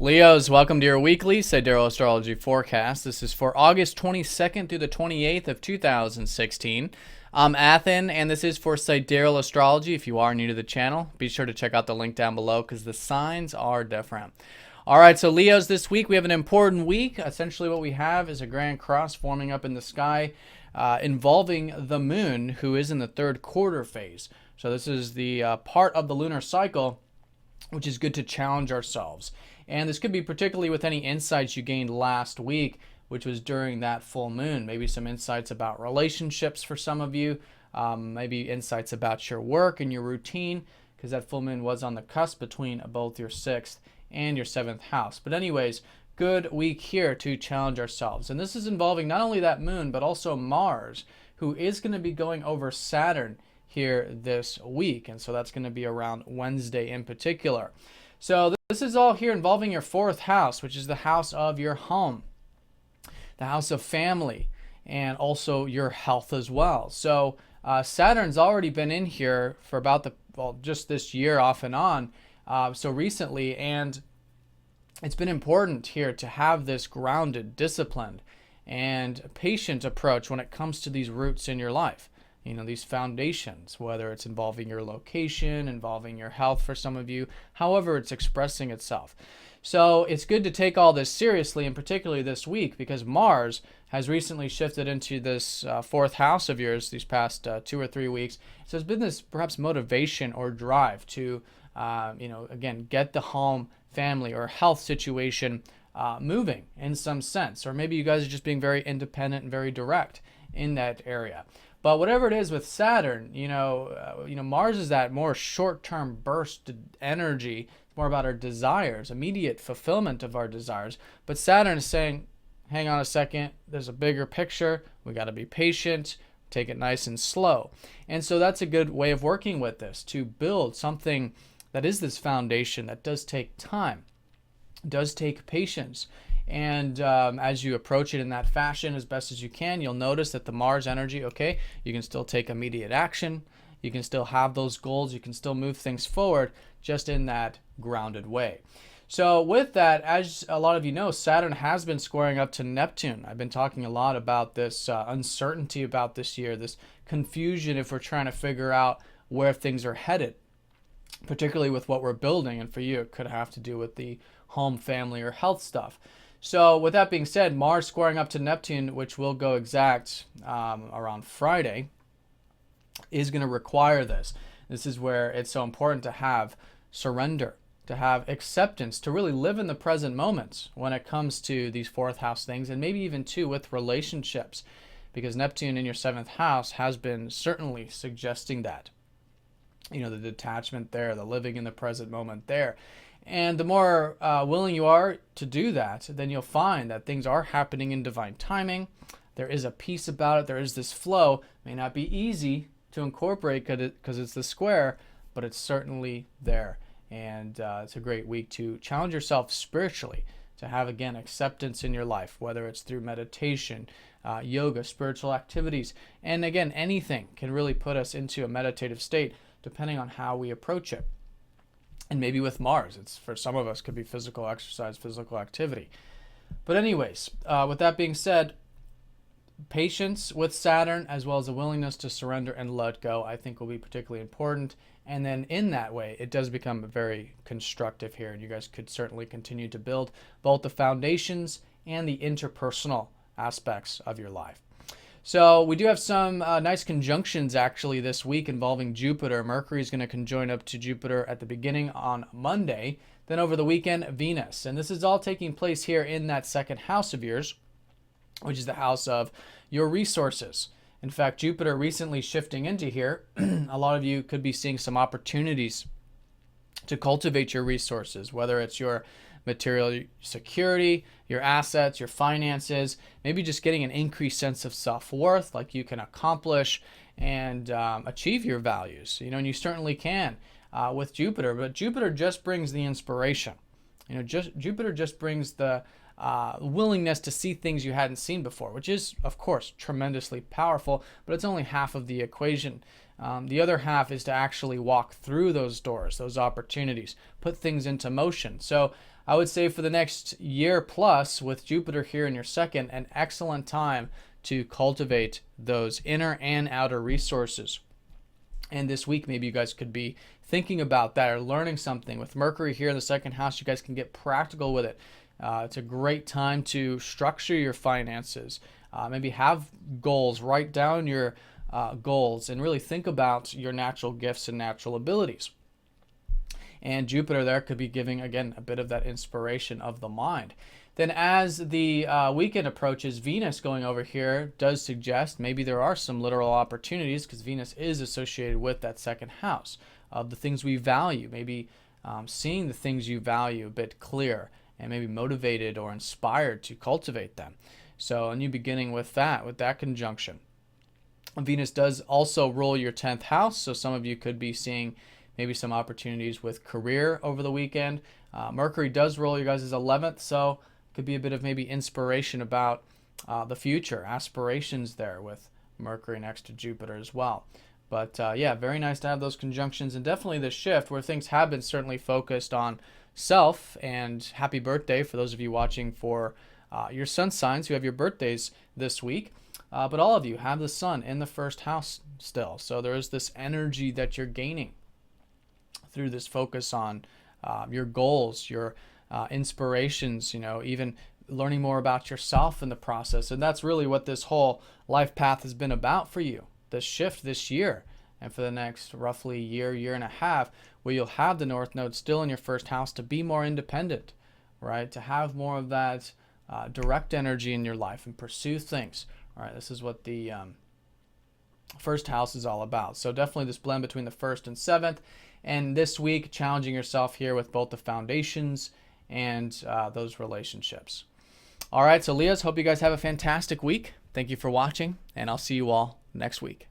Leos, welcome to your weekly Sidereal Astrology forecast. This is for August 22nd through the 28th of 2016. I'm Athen, and this is for Sidereal Astrology. If you are new to the channel, be sure to check out the link down below because the signs are different. All right, so Leos, this week we have an important week. Essentially what we have is a grand cross forming up in the sky involving the moon, who is in the third quarter phase. So this is the part of the lunar cycle which is good to challenge ourselves. And this could be particularly with any insights you gained last week, which was during that full moon. Maybe some insights about relationships for some of you, maybe insights about your work and your routine, because that full moon was on the cusp between both your 6th and your 7th house. But anyways, good week here to challenge ourselves. And this is involving not only that moon, but also Mars, who is going to be going over Saturn here this week, and so that's going to be around Wednesday in particular. So this is all here involving your 4th house, which is the house of your home, the house of family, and also your health as well. So Saturn's already been in here for about just this year off and on, so recently, and it's been important here to have this grounded, disciplined, and patient approach when it comes to these roots in your life. You know, these foundations, whether it's involving your location, involving your health for some of you, however it's expressing itself. So it's good to take all this seriously, and particularly this week, because Mars has recently shifted into this 4th house of yours these past 2 or 3 weeks. So there's been this perhaps motivation or drive to, again, get the home, family, or health situation moving in some sense. Or maybe you guys are just being very independent and very direct in that area. But whatever it is with Saturn, Mars is that more short-term burst energy. It's more about our desires, immediate fulfillment of our desires. But Saturn is saying, hang on a second, there's a bigger picture. We got to be patient, take it nice and slow. And so that's a good way of working with this, to build something that is this foundation that does take time, does take patience. And as you approach it in that fashion as best as you can, you'll notice that the Mars energy, okay, you can still take immediate action. You can still have those goals. You can still move things forward just in that grounded way. So with that, as a lot of you know, Saturn has been squaring up to Neptune. I've been talking a lot about this uncertainty about this year, this confusion if we're trying to figure out where things are headed, particularly with what we're building. And for you, it could have to do with the home, family, or health stuff. So with that being said, Mars squaring up to Neptune, which will go exact around Friday, is going to require this. This is where it's so important to have surrender, to have acceptance, to really live in the present moments when it comes to these 4th house things, and maybe even too with relationships, because Neptune in your 7th house has been certainly suggesting that. You know, the detachment there, the living in the present moment there. And the more willing you are to do that, then you'll find that things are happening in divine timing. There is a peace about it. There is this flow. It may not be easy to incorporate because it's the square, but it's certainly there. And it's a great week to challenge yourself spiritually, to have, again, acceptance in your life, whether it's through meditation, yoga, spiritual activities. And again, anything can really put us into a meditative state depending on how we approach it. And maybe with Mars, it's for some of us could be physical exercise, physical activity. But anyways, with that being said, patience with Saturn as well as a willingness to surrender and let go, I think will be particularly important. And then in that way, it does become very constructive here. And you guys could certainly continue to build both the foundations and the interpersonal aspects of your life. So we do have some nice conjunctions actually this week involving Jupiter. Mercury is going to conjoin up to Jupiter at the beginning on Monday. Then over the weekend, Venus. And this is all taking place here in that 2nd house of yours, which is the house of your resources. In fact, Jupiter recently shifting into here, a lot of you could be seeing some opportunities to cultivate your resources, whether it's your material security, your assets, your finances, maybe just getting an increased sense of self-worth, like you can accomplish and achieve your values. And you certainly can with Jupiter, but Jupiter just brings the inspiration. Jupiter just brings the willingness to see things you hadn't seen before, which is, of course, tremendously powerful, but it's only half of the equation. The other half is to actually walk through those doors, those opportunities, put things into motion. So I would say for the next year plus, with Jupiter here in your second, an excellent time to cultivate those inner and outer resources. And this week, maybe you guys could be thinking about that or learning something. With Mercury here in the second house, you guys can get practical with it. It's a great time to structure your finances. Maybe have goals, write down your goals, and really think about your natural gifts and natural abilities. And Jupiter there could be giving, again, a bit of that inspiration of the mind. Then as the weekend approaches, Venus going over here does suggest maybe there are some literal opportunities, because Venus is associated with that second house of the things we value. Maybe seeing the things you value a bit clear and maybe motivated or inspired to cultivate them. So a new beginning with that conjunction. Venus does also rule your 10th house, so some of you could be seeing maybe some opportunities with career over the weekend. Mercury does rule you guys' 11th, so it could be a bit of maybe inspiration about the future, aspirations there with Mercury next to Jupiter as well. But yeah, very nice to have those conjunctions, and definitely the shift where things have been certainly focused on self. And happy birthday for those of you watching for your sun signs who have your birthdays this week. But all of you have the sun in the first house still. So there is this energy that you're gaining through this focus on your goals, your inspirations, even learning more about yourself in the process. And that's really what this whole life path has been about for you, this shift this year. And for the next roughly year and a half, where you'll have the North Node still in your first house to be more independent, right? To have more of that direct energy in your life and pursue things. All right, this is what the first house is all about. So definitely this blend between the first and seventh. And this week, challenging yourself here with both the foundations and those relationships. All right, so Leos, hope you guys have a fantastic week. Thank you for watching, and I'll see you all next week.